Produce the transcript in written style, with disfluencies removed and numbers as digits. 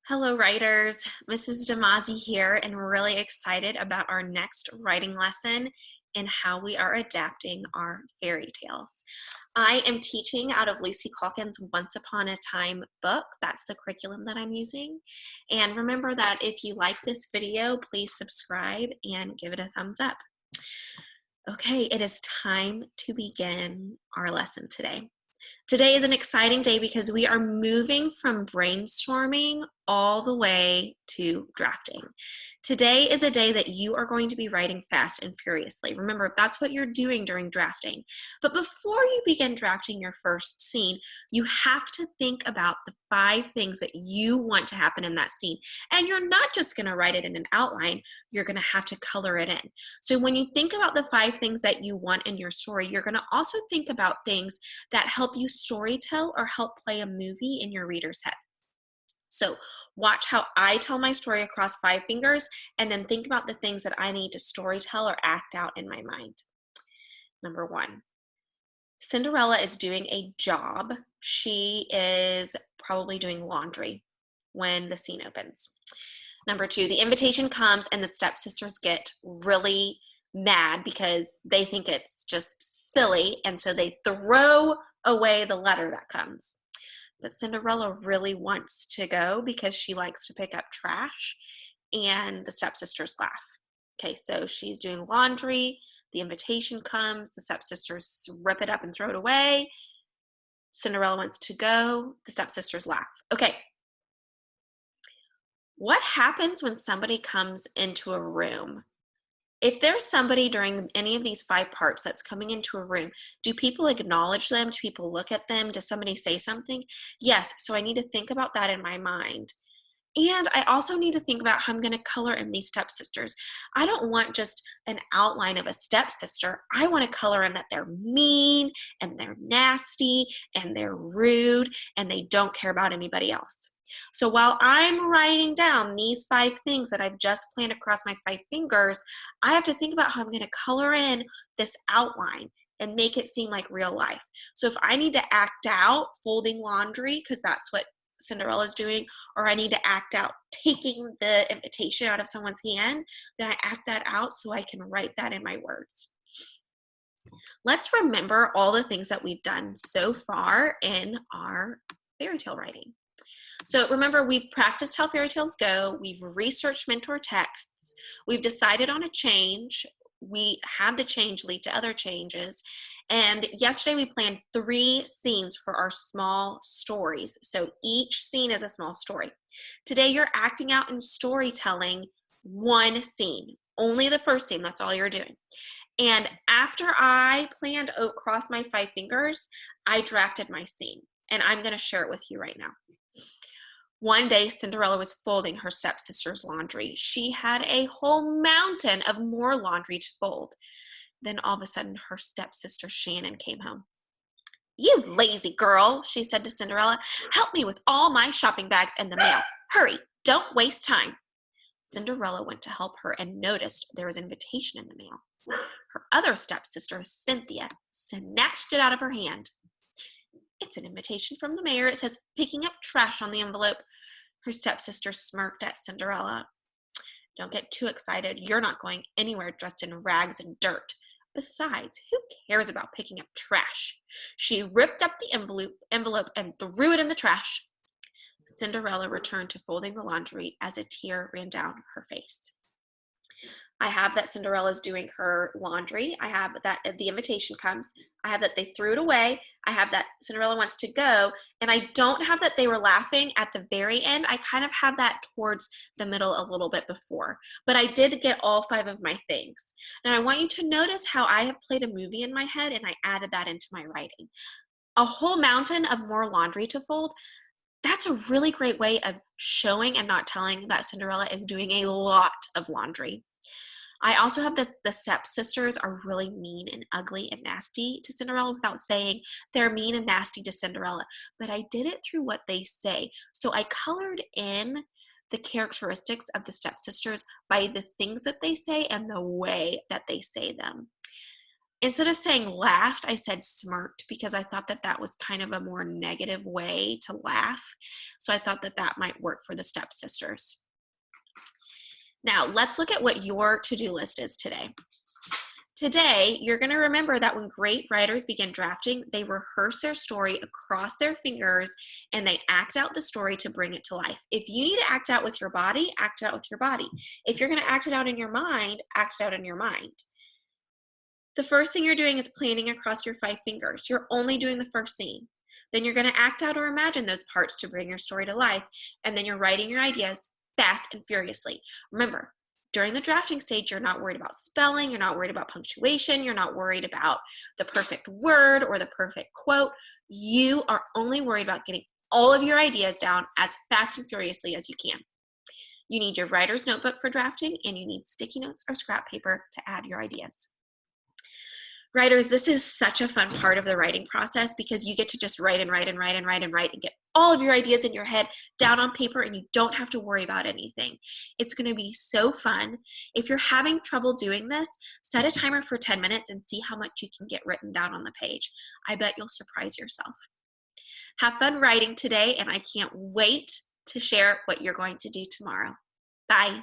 Hello, writers. Mrs. Damazi here, and we're really excited about our next writing lesson and how we are adapting our fairy tales. I am teaching out of Lucy Calkins' Once Upon a Time book. That's the curriculum that I'm using. And remember that if you like this video, please subscribe and give it a thumbs up. Okay, it is time to begin our lesson today. Today is an exciting day because we are moving from brainstorming all the way to drafting. Today is a day that you are going to be writing fast and furiously. Remember, that's what you're doing during drafting. But before you begin drafting your first scene, you have to think about the 5 things that you want to happen in that scene. And you're not just going to write it in an outline, you're going to have to color it in. So when you think about the 5 things that you want in your story, you're going to also think about things that help you storytell or help play a movie in your reader's head. So watch how I tell my story across 5 fingers, and then think about the things that I need to storytell or act out in my mind. Number 1, Cinderella is doing a job. She is probably doing laundry when the scene opens. Number 2, the invitation comes and the stepsisters get really mad because they think it's just silly, and so they throw away the letter that comes. But Cinderella really wants to go because she likes to pick up trash, and the stepsisters laugh. Okay, so she's doing laundry, the invitation comes, the stepsisters rip it up and throw it away. Cinderella wants to go, the stepsisters laugh. Okay, what happens when somebody comes into a room? If there's somebody during any of these 5 parts that's coming into a room, do people acknowledge them? Do people look at them? Does somebody say something? Yes, so I need to think about that in my mind. And I also need to think about how I'm going to color in these stepsisters. I don't want just an outline of a stepsister. I want to color in that they're mean and they're nasty and they're rude and they don't care about anybody else. So while I'm writing down these 5 things that I've just planned across my 5 fingers, I have to think about how I'm going to color in this outline and make it seem like real life. So if I need to act out folding laundry, because that's what Cinderella's doing, or I need to act out taking the invitation out of someone's hand, then I act that out so I can write that in my words. Let's remember all the things that we've done so far in our fairy tale writing. So remember, we've practiced how fairy tales go, we've researched mentor texts, we've decided on a change, we had the change lead to other changes, and yesterday we planned 3 scenes for our small stories. So each scene is a small story. Today you're acting out in storytelling 1 scene, only the first scene, that's all you're doing. And after I planned across my 5 fingers, I drafted my scene, and I'm going to share it with you right now. One day, Cinderella was folding her stepsister's laundry. She had a whole mountain of more laundry to fold. Then all of a sudden, her stepsister Shannon came home. "You lazy girl," she said to Cinderella. "Help me with all my shopping bags and the mail. Hurry, don't waste time." Cinderella went to help her and noticed there was an invitation in the mail. Her other stepsister, Cynthia, snatched it out of her hand. "It's an invitation from the mayor. It says picking up trash on the envelope." Her stepsister smirked at Cinderella. "Don't get too excited. You're not going anywhere dressed in rags and dirt. Besides, who cares about picking up trash?" She ripped up the envelope and threw it in the trash. Cinderella returned to folding the laundry as a tear ran down her face. I have that Cinderella's doing her laundry. I have that the invitation comes. I have that they threw it away. I have that Cinderella wants to go. And I don't have that they were laughing at the very end. I kind of have that towards the middle a little bit before. But I did get all 5 of my things. Now I want you to notice how I have played a movie in my head and I added that into my writing. A whole mountain of more laundry to fold. That's a really great way of showing and not telling that Cinderella is doing a lot of laundry. I also have the stepsisters are really mean and ugly and nasty to Cinderella without saying they're mean and nasty to Cinderella, but I did it through what they say. So I colored in the characteristics of the stepsisters by the things that they say and the way that they say them. Instead of saying laughed, I said smirked because I thought that that was kind of a more negative way to laugh. So I thought that that might work for the stepsisters. Now, let's look at what your to-do list is today. Today, you're going to remember that when great writers begin drafting, they rehearse their story across their fingers and they act out the story to bring it to life. If you need to act out with your body, act it out with your body. If you're going to act it out in your mind, act it out in your mind. The first thing you're doing is planning across your 5 fingers. You're only doing the first scene. Then you're going to act out or imagine those parts to bring your story to life. And then you're writing your ideas fast and furiously. Remember, during the drafting stage, you're not worried about spelling, you're not worried about punctuation, you're not worried about the perfect word or the perfect quote. You are only worried about getting all of your ideas down as fast and furiously as you can. You need your writer's notebook for drafting, and you need sticky notes or scrap paper to add your ideas. Writers, this is such a fun part of the writing process because you get to just write and write and write and write and write and get all of your ideas in your head down on paper, and you don't have to worry about anything. It's going to be so fun. If you're having trouble doing this, set a timer for 10 minutes and see how much you can get written down on the page. I bet you'll surprise yourself. Have fun writing today, and I can't wait to share what you're going to do tomorrow. Bye.